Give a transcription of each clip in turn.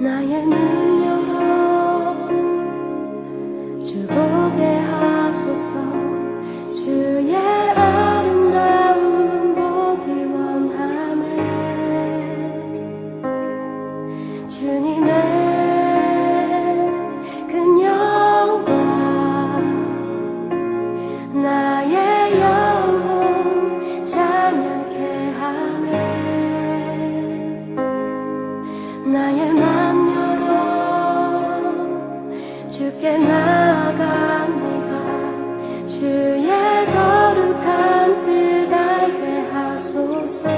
나의 눈 열어 주 보게 하소서. 주의 아름다움 보기 원하네. 주님의 큰 영광 나의 영혼 찬양케 하네. 나의 맘 열어 주께 나아갑니다. 주의 거룩한 뜻 알게 하소서.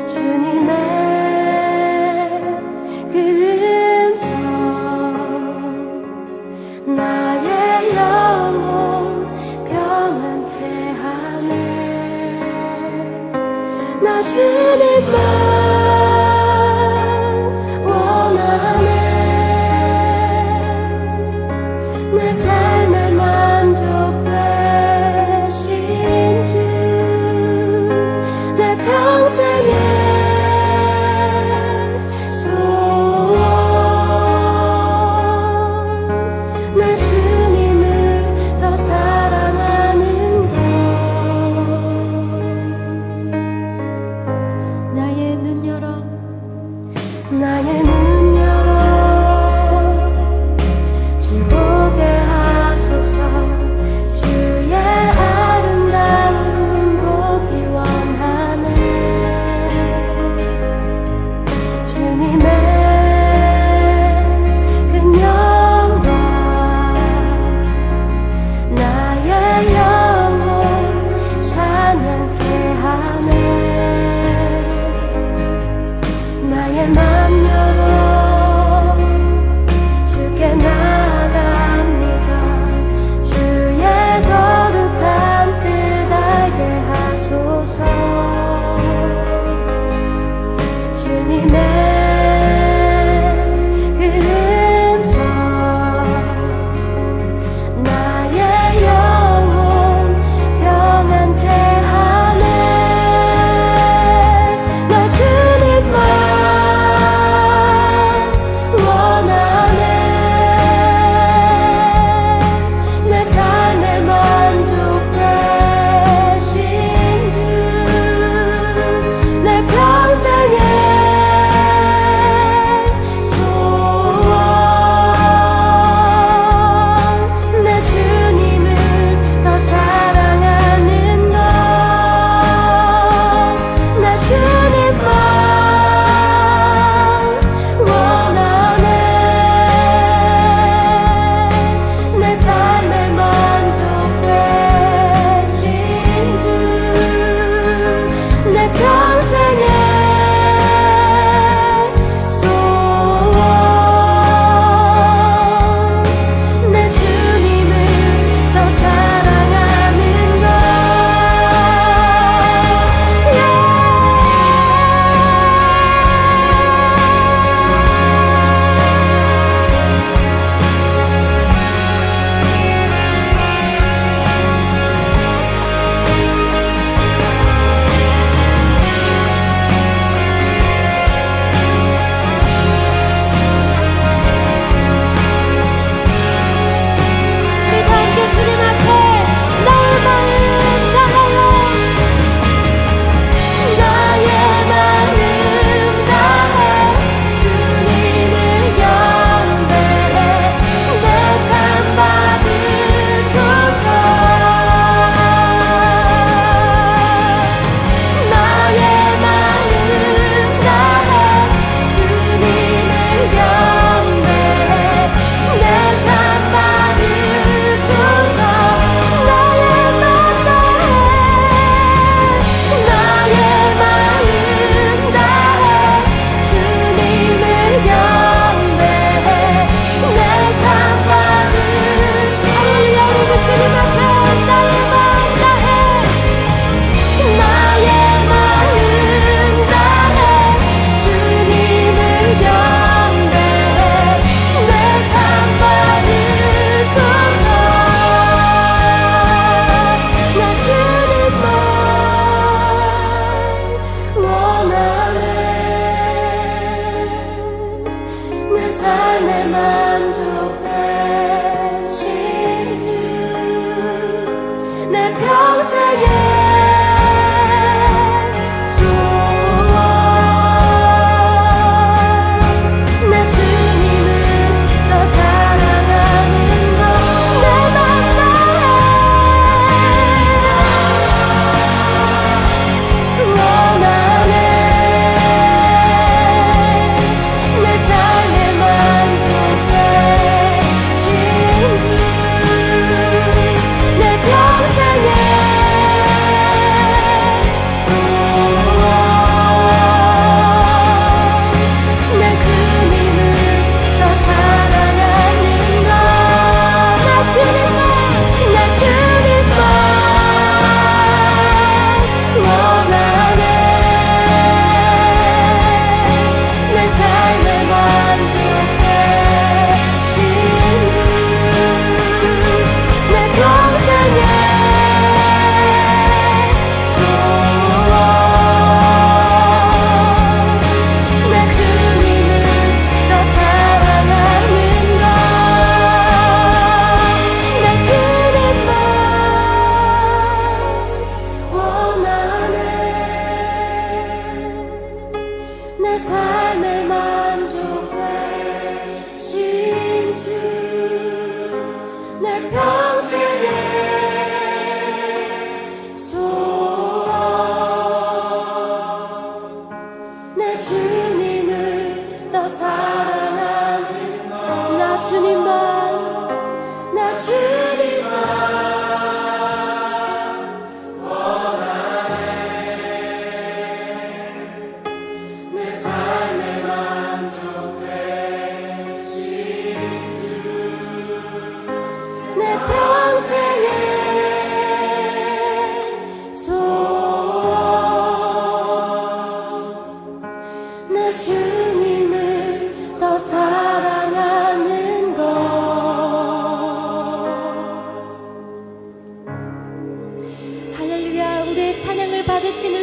주님의 그 음성 나의 영혼 평안케 하네. 나 주님만 원하네. 내 삶의 만족 되신 주, 내 평생의 소원, 내 주님을 더 사랑하는 것. 나의 눈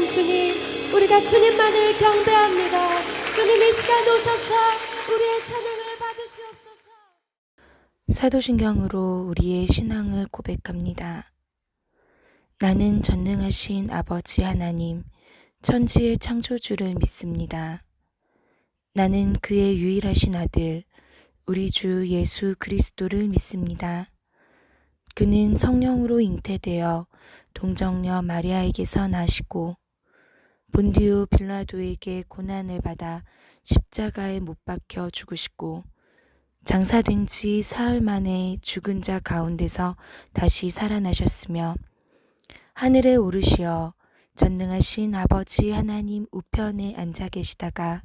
살아계신 주님, 우리가 주님만을 경배합니다. 주님 이 시간 오셔서 우리의 찬양을 받으시옵소서. 사도신경으로 우리의 신앙을 고백합니다. 나는 전능하신 아버지 하나님, 천지의 창조주를 믿습니다. 나는 그의 유일하신 아들, 우리 주 예수 그리스도를 믿습니다. 그는 성령으로 잉태되어 동정녀 마리아에게서 나시고 본디오 빌라도에게 고난을 받아 십자가에 못 박혀 죽으시고 장사된 지 사흘 만에 죽은 자 가운데서 다시 살아나셨으며 하늘에 오르시어 전능하신 아버지 하나님 우편에 앉아 계시다가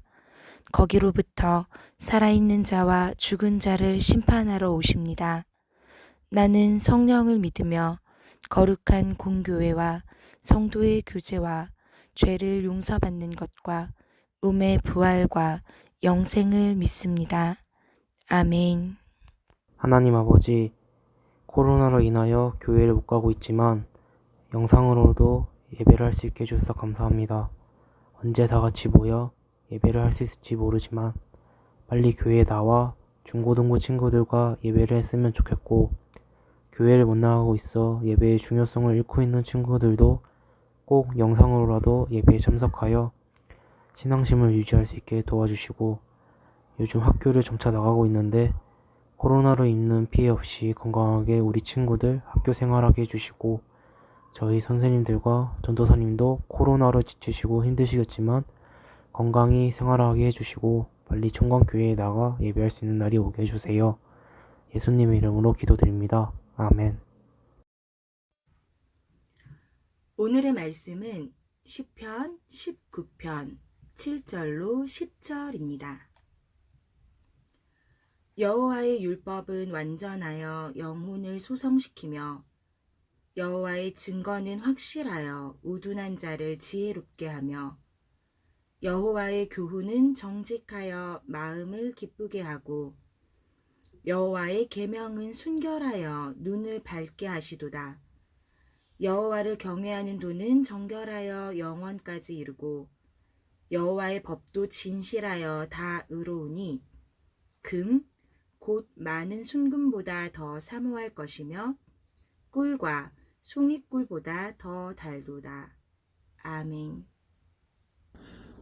거기로부터 살아있는 자와 죽은 자를 심판하러 오십니다. 나는 성령을 믿으며 거룩한 공교회와 성도의 교제와 죄를 용서받는 것과 몸의 부활과 영생을 믿습니다. 아멘. 하나님 아버지, 코로나로 인하여 교회를 못 가고 있지만 영상으로도 예배를 할 수 있게 해주셔서 감사합니다. 언제 다 같이 모여 예배를 할 수 있을지 모르지만 빨리 교회에 나와 중고등부 친구들과 예배를 했으면 좋겠고, 교회를 못 나가고 있어 예배의 중요성을 잃고 있는 친구들도 꼭 영상으로라도 예배에 참석하여 신앙심을 유지할 수 있게 도와주시고, 요즘 학교를 점차 나가고 있는데 코로나로 입는 피해 없이 건강하게 우리 친구들 학교 생활하게 해주시고, 저희 선생님들과 전도사님도 코로나로 지치시고 힘드시겠지만 건강히 생활하게 해주시고 빨리 총광교회에 나가 예배할 수 있는 날이 오게 해주세요. 예수님의 이름으로 기도드립니다. 아멘. 오늘의 말씀은 시편 19편 7절로 10절입니다. 여호와의 율법은 완전하여 영혼을 소성시키며 여호와의 증거는 확실하여 우둔한 자를 지혜롭게 하며 여호와의 교훈은 정직하여 마음을 기쁘게 하고 여호와의 계명은 순결하여 눈을 밝게 하시도다. 여호와를 경외하는 도는 정결하여 영원까지 이르고 여호와의 법도 진실하여 다 의로우니 금 곧 많은 순금보다 더 사모할 것이며 꿀과 송이꿀보다 더 달도다. 아멘.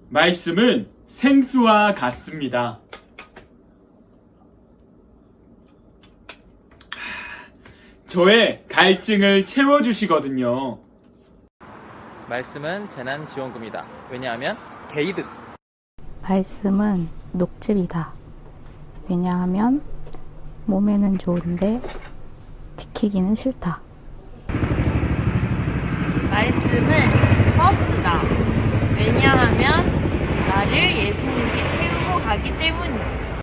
말씀은 생수와 같습니다. 저의 갈증을 채워주시거든요. 말씀은 재난지원금이다. 왜냐하면 게이득. 말씀은 녹즙이다. 왜냐하면 몸에는 좋은데 지키기는 싫다. 말씀은 버스다. 왜냐하면 나를 예수님께 태우고 가기 때문이다.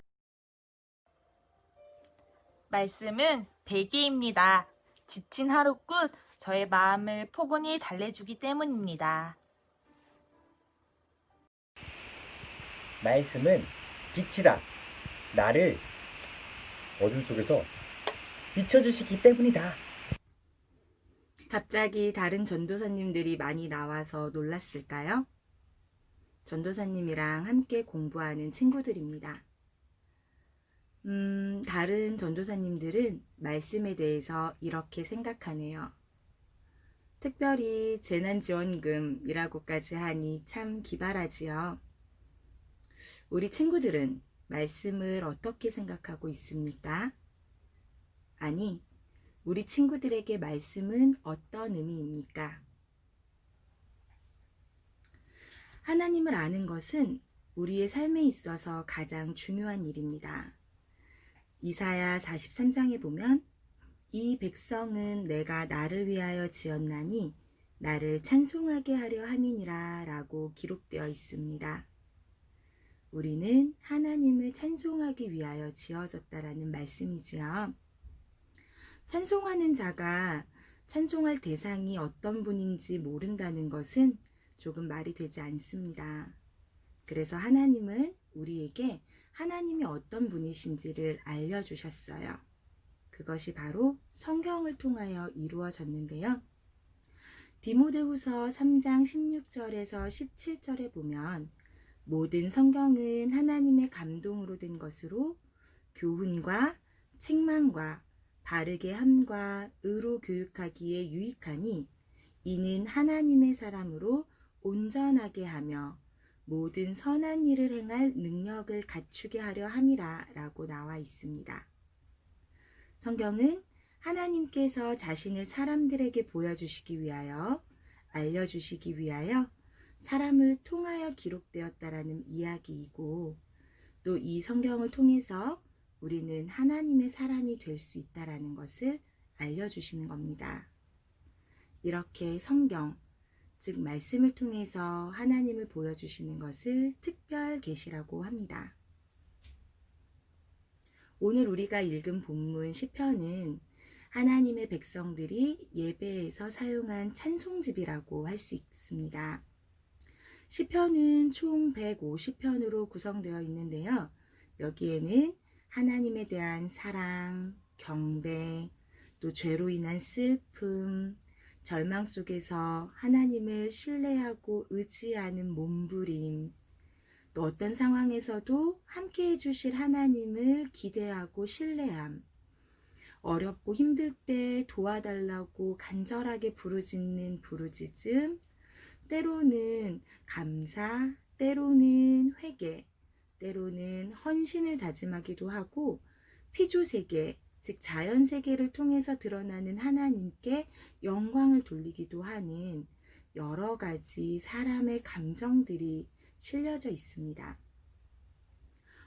말씀은 베개입니다. 지친 하루 끝 저의 마음을 포근히 달래주기 때문입니다. 말씀은 빛이다. 나를 어둠 속에서 비춰주시기 때문이다. 갑자기 다른 전도사님들이 많이 나와서 놀랐을까요? 전도사님이랑 함께 공부하는 친구들입니다. 다른 전도사님들은 말씀에 대해서 이렇게 생각하네요. 특별히 재난지원금이라고까지 하니 참 기발하지요. 우리 친구들은 말씀을 어떻게 생각하고 있습니까? 아니, 우리 친구들에게 말씀은 어떤 의미입니까? 하나님을 아는 것은 우리의 삶에 있어서 가장 중요한 일입니다. 이사야 43장에 보면 이 백성은 내가 나를 위하여 지었나니 나를 찬송하게 하려 함이니라 라고 기록되어 있습니다. 우리는 하나님을 찬송하기 위하여 지어졌다라는 말씀이지요. 찬송하는 자가 찬송할 대상이 어떤 분인지 모른다는 것은 조금 말이 되지 않습니다. 그래서 하나님은 우리에게 하나님이 어떤 분이신지를 알려주셨어요. 그것이 바로 성경을 통하여 이루어졌는데요. 디모데후서 3장 16절에서 17절에 보면 모든 성경은 하나님의 감동으로 된 것으로 교훈과 책망과 바르게 함과 의로 교육하기에 유익하니 이는 하나님의 사람으로 온전하게 하며 모든 선한 일을 행할 능력을 갖추게 하려 함이라 라고 나와 있습니다. 성경은 하나님께서 자신을 사람들에게 보여주시기 위하여, 알려주시기 위하여 사람을 통하여 기록되었다라는 이야기이고, 또 이 성경을 통해서 우리는 하나님의 사람이 될 수 있다라는 것을 알려주시는 겁니다. 이렇게 성경, 즉 말씀을 통해서 하나님을 보여주시는 것을 특별 계시라고 합니다. 오늘 우리가 읽은 본문 시편은 하나님의 백성들이 예배에서 사용한 찬송집이라고 할 수 있습니다. 시편은 총 150편으로 구성되어 있는데요. 여기에는 하나님에 대한 사랑, 경배, 또 죄로 인한 슬픔, 절망 속에서 하나님을 신뢰하고 의지하는 몸부림, 또 어떤 상황에서도 함께 해주실 하나님을 기대하고 신뢰함, 어렵고 힘들 때 도와달라고 간절하게 부르짖는 부르짖음, 때로는 감사, 때로는 회개, 때로는 헌신을 다짐하기도 하고 피조세계, 즉 자연세계를 통해서 드러나는 하나님께 영광을 돌리기도 하는 여러 가지 사람의 감정들이 실려져 있습니다.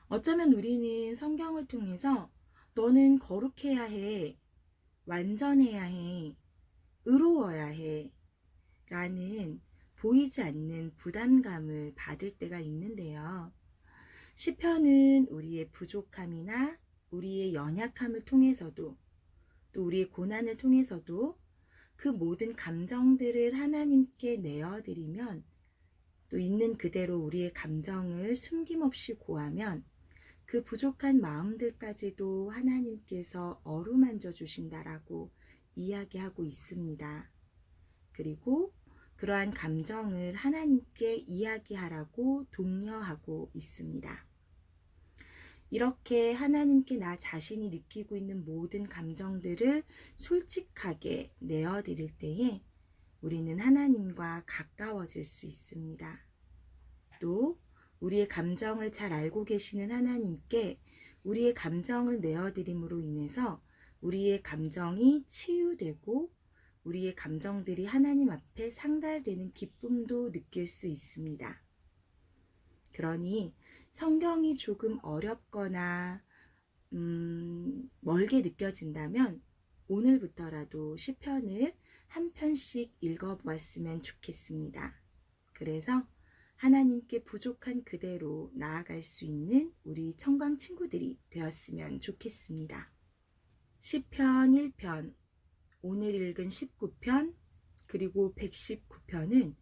어쩌면 우리는 성경을 통해서 너는 거룩해야 해, 완전해야 해, 의로워야 해 라는 보이지 않는 부담감을 받을 때가 있는데요. 시편은 우리의 부족함이나 우리의 연약함을 통해서도 또 우리의 고난을 통해서도 그 모든 감정들을 하나님께 내어드리면 또 있는 그대로 우리의 감정을 숨김없이 고하면 그 부족한 마음들까지도 하나님께서 어루만져 주신다라고 이야기하고 있습니다. 그리고 그러한 감정을 하나님께 이야기하라고 독려하고 있습니다. 이렇게 하나님께 나 자신이 느끼고 있는 모든 감정들을 솔직하게 내어드릴 때에 우리는 하나님과 가까워질 수 있습니다. 또 우리의 감정을 잘 알고 계시는 하나님께 우리의 감정을 내어드림으로 인해서 우리의 감정이 치유되고 우리의 감정들이 하나님 앞에 상달되는 기쁨도 느낄 수 있습니다. 그러니 성경이 조금 어렵거나 멀게 느껴진다면 오늘부터라도 시편을 한 편씩 읽어보았으면 좋겠습니다. 그래서 하나님께 부족한 그대로 나아갈 수 있는 우리 청광 친구들이 되었으면 좋겠습니다. 시편 1편, 오늘 읽은 19편, 그리고 119편은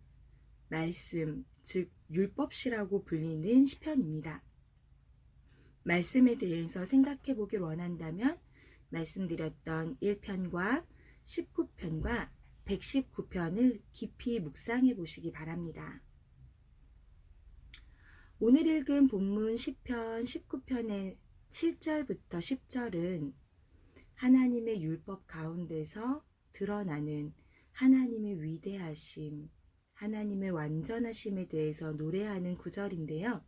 말씀, 즉 율법시라고 불리는 시편입니다. 말씀에 대해서 생각해 보길 원한다면 말씀드렸던 1편과 19편과 119편을 깊이 묵상해 보시기 바랍니다. 오늘 읽은 본문 시편 19편의 7절부터 10절은 하나님의 율법 가운데서 드러나는 하나님의 위대하심, 하나님의 완전하심에 대해서 노래하는 구절인데요.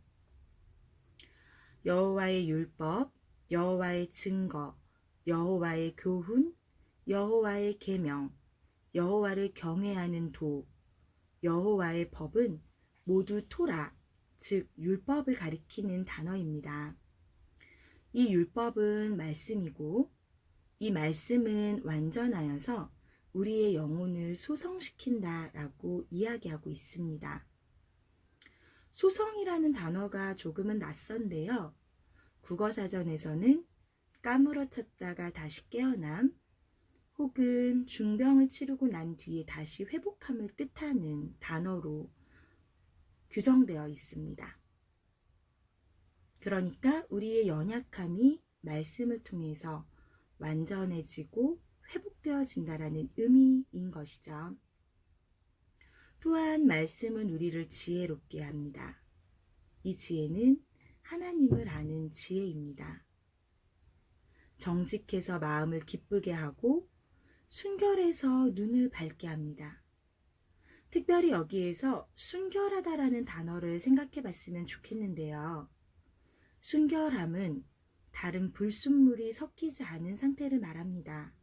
여호와의 율법, 여호와의 증거, 여호와의 교훈, 여호와의 계명, 여호와를 경외하는 도, 여호와의 법은 모두 토라, 즉 율법을 가리키는 단어입니다. 이 율법은 말씀이고 이 말씀은 완전하여서 우리의 영혼을 소성시킨다라고 이야기하고 있습니다. 소성이라는 단어가 조금은 낯선데요. 국어사전에서는 까무러쳤다가 다시 깨어남, 혹은 중병을 치르고 난 뒤에 다시 회복함을 뜻하는 단어로 규정되어 있습니다. 그러니까 우리의 연약함이 말씀을 통해서 완전해지고 회복되어진다라는 의미인 것이죠. 또한 말씀은 우리를 지혜롭게 합니다. 이 지혜는 하나님을 아는 지혜입니다. 정직해서 마음을 기쁘게 하고 순결해서 눈을 밝게 합니다. 특별히 여기에서 순결하다라는 단어를 생각해 봤으면 좋겠는데요. 순결함은 다른 불순물이 섞이지 않은 상태를 말합니다.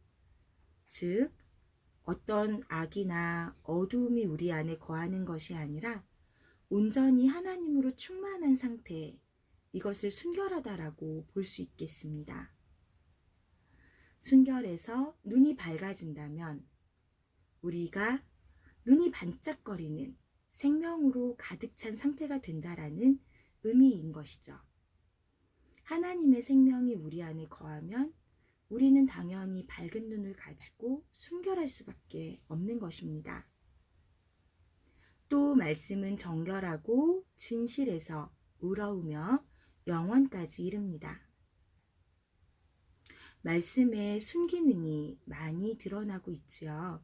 즉, 어떤 악이나 어두움이 우리 안에 거하는 것이 아니라 온전히 하나님으로 충만한 상태, 이것을 순결하다라고 볼 수 있겠습니다. 순결해서 눈이 밝아진다면 우리가 눈이 반짝거리는 생명으로 가득 찬 상태가 된다라는 의미인 것이죠. 하나님의 생명이 우리 안에 거하면 우리는 당연히 밝은 눈을 가지고 순결할 수밖에 없는 것입니다. 또 말씀은 정결하고 진실해서 우러우며 영원까지 이릅니다. 말씀의 순기능이 많이 드러나고 있지요.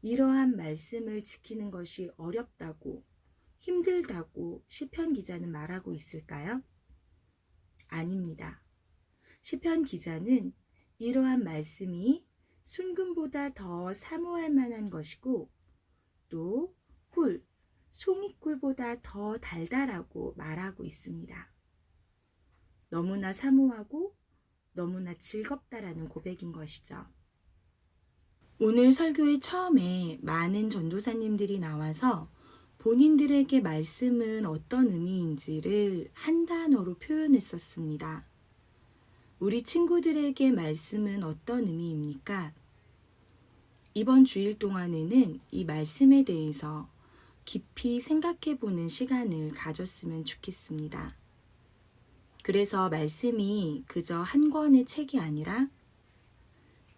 이러한 말씀을 지키는 것이 어렵다고, 힘들다고 시편 기자는 말하고 있을까요? 아닙니다. 시편 기자는 이러한 말씀이 순금보다 더 사모할 만한 것이고 또 꿀, 송이꿀보다 더 달달하고 말하고 있습니다. 너무나 사모하고 너무나 즐겁다라는 고백인 것이죠. 오늘 설교의 처음에 많은 전도사님들이 나와서 본인들에게 말씀은 어떤 의미인지를 한 단어로 표현했었습니다. 우리 친구들에게 말씀은 어떤 의미입니까? 이번 주일 동안에는 이 말씀에 대해서 깊이 생각해보는 시간을 가졌으면 좋겠습니다. 그래서 말씀이 그저 한 권의 책이 아니라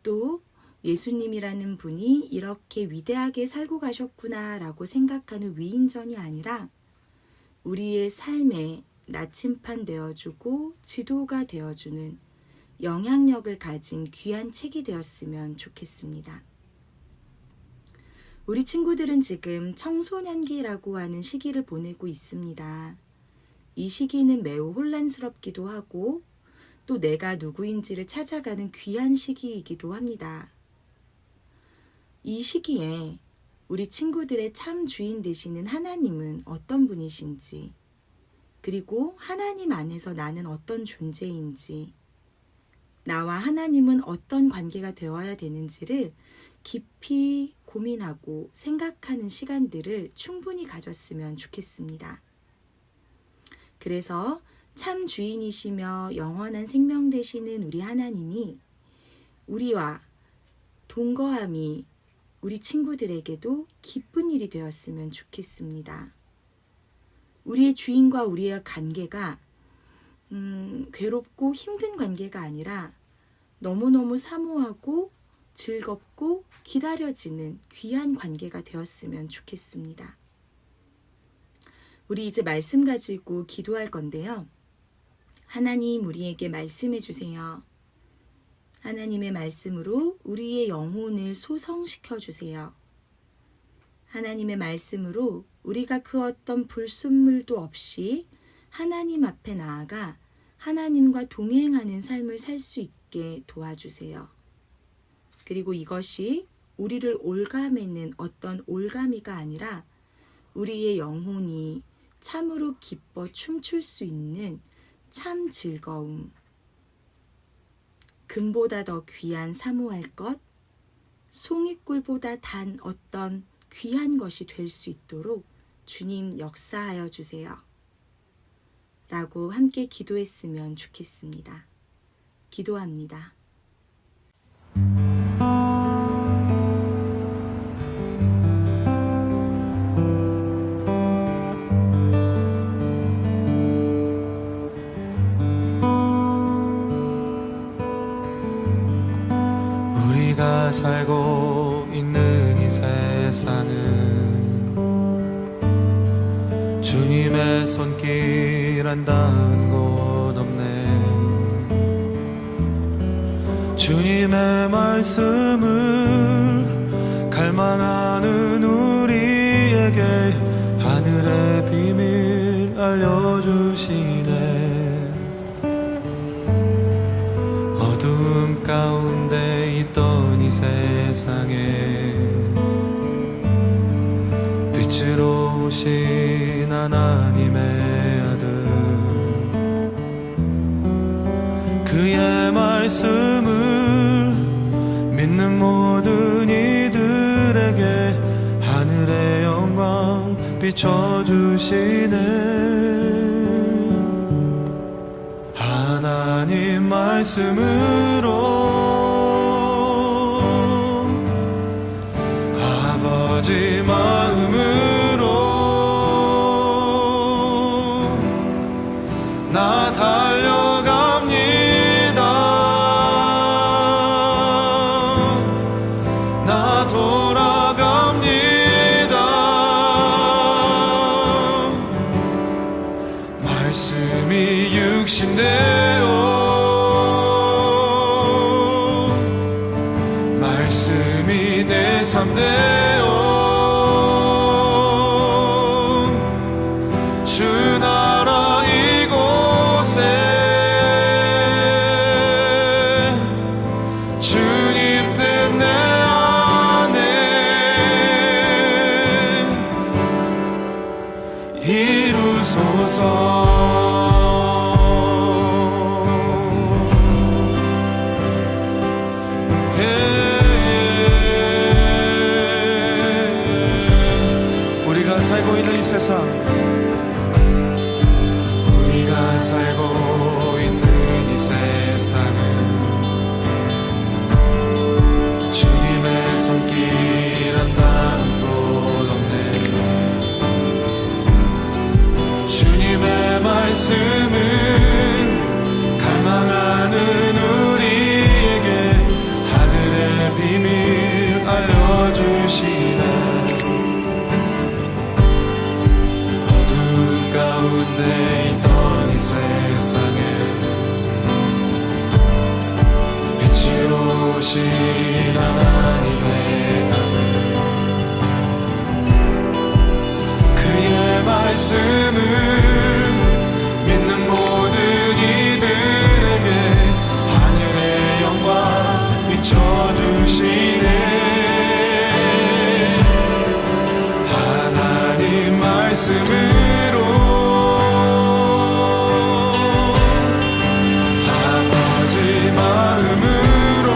또 예수님이라는 분이 이렇게 위대하게 살고 가셨구나 라고 생각하는 위인전이 아니라 우리의 삶에 나침판 되어주고 지도가 되어주는 영향력을 가진 귀한 책이 되었으면 좋겠습니다. 우리 친구들은 지금 청소년기라고 하는 시기를 보내고 있습니다. 이 시기는 매우 혼란스럽기도 하고 또 내가 누구인지를 찾아가는 귀한 시기이기도 합니다. 이 시기에 우리 친구들의 참 주인 되시는 하나님은 어떤 분이신지, 그리고 하나님 안에서 나는 어떤 존재인지, 나와 하나님은 어떤 관계가 되어야 되는지를 깊이 고민하고 생각하는 시간들을 충분히 가졌으면 좋겠습니다. 그래서 참 주인이시며 영원한 생명 되시는 우리 하나님이 우리와 동거함이 우리 친구들에게도 기쁜 일이 되었으면 좋겠습니다. 우리의 주인과 우리의 관계가 괴롭고 힘든 관계가 아니라 너무너무 사모하고 즐겁고 기다려지는 귀한 관계가 되었으면 좋겠습니다. 우리 이제 말씀 가지고 기도할 건데요. 하나님, 우리에게 말씀해 주세요. 하나님의 말씀으로 우리의 영혼을 소성시켜 주세요. 하나님의 말씀으로 우리가 그 어떤 불순물도 없이 하나님 앞에 나아가 하나님과 동행하는 삶을 살 수 있게 도와주세요. 그리고 이것이 우리를 올가매는 어떤 올가미가 아니라 우리의 영혼이 참으로 기뻐 춤출 수 있는 참 즐거움, 금보다 더 귀한 사모할 것, 송이꿀보다 단 어떤 귀한 것이 될 수 있도록 주님 역사하여 주세요. 라고 함께 기도했으면 좋겠습니다. 기도합니다. 우리가 살고 있는 이 세상은 주님의 손길 안 닿은 곳 없네. 주님의 말씀을 갈망하는 우리 알려주시네. 어두움 가운데 있던 이 세상에 빛으로 오신 하나님의 아들, 그의 말씀을 믿는 모든 이들에게 하늘의 영광 비춰주시네. 하나님 말씀으로, 아버지 마음으로 나 달려갑니다. 나 돌아갑니다. 말씀이 육신되어 말씀이 내 삶 되어 주 나라 이곳에 주님 뜻 내 안에 이루소서. 우리가 살고 있는 이 세상, 우리가 살고 있는 이 세상은 주님의 손길 한다는 곳 없네. 주님의 말씀을 갈망하는 우리에게 하늘의 비밀 알려주시네. 가운데 있던 이 세상에 빛으로 오신 하나님의 아들, 그의 말씀을 믿는 모든 이들에게 하늘의 영광 비춰주시네. 하나님 말씀으로 마음으로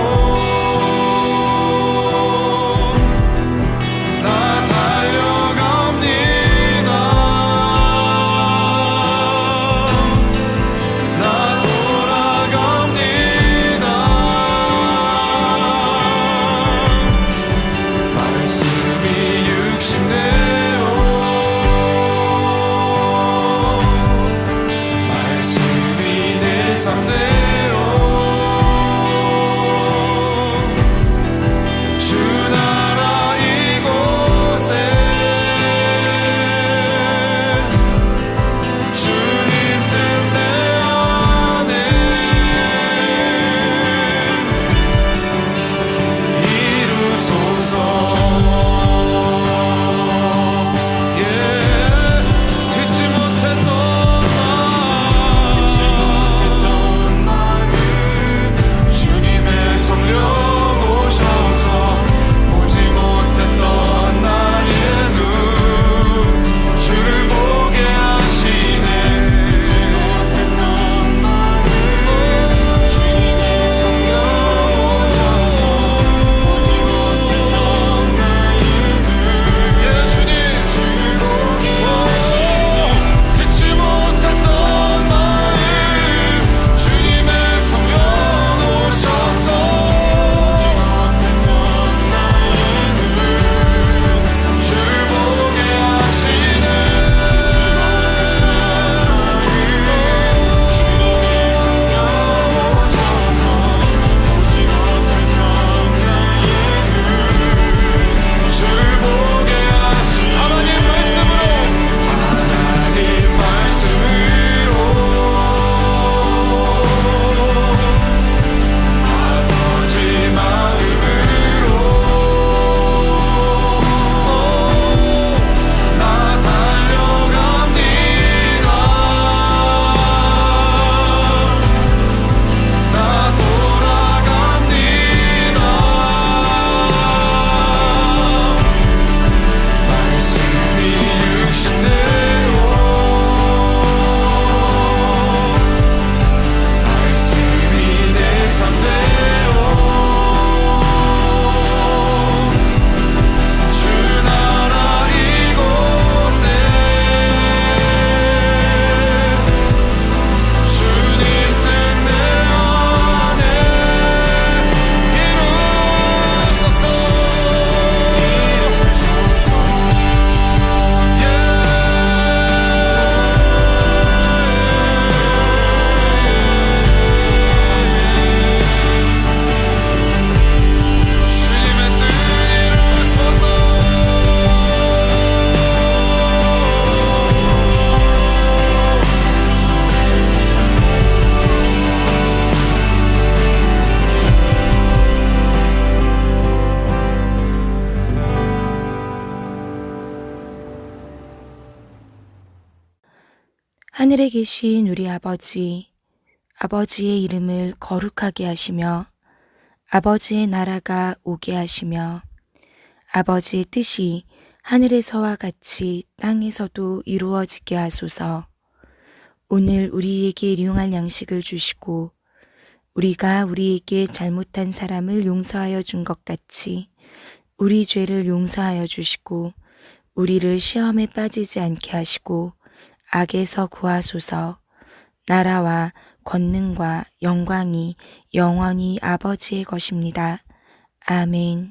나 달려갑니다. 나 돌아갑니다. 말씀이 육신되어 하늘에 계신 우리 아버지, 아버지의 이름을 거룩하게 하시며 아버지의 나라가 오게 하시며 아버지의 뜻이 하늘에서와 같이 땅에서도 이루어지게 하소서. 오늘 우리에게 일용할 양식을 주시고 우리가 우리에게 잘못한 사람을 용서하여 준 것 같이 우리 죄를 용서하여 주시고 우리를 시험에 빠지지 않게 하시고 악에서 구하소서. 나라와 권능과 영광이 영원히 아버지의 것입니다. 아멘.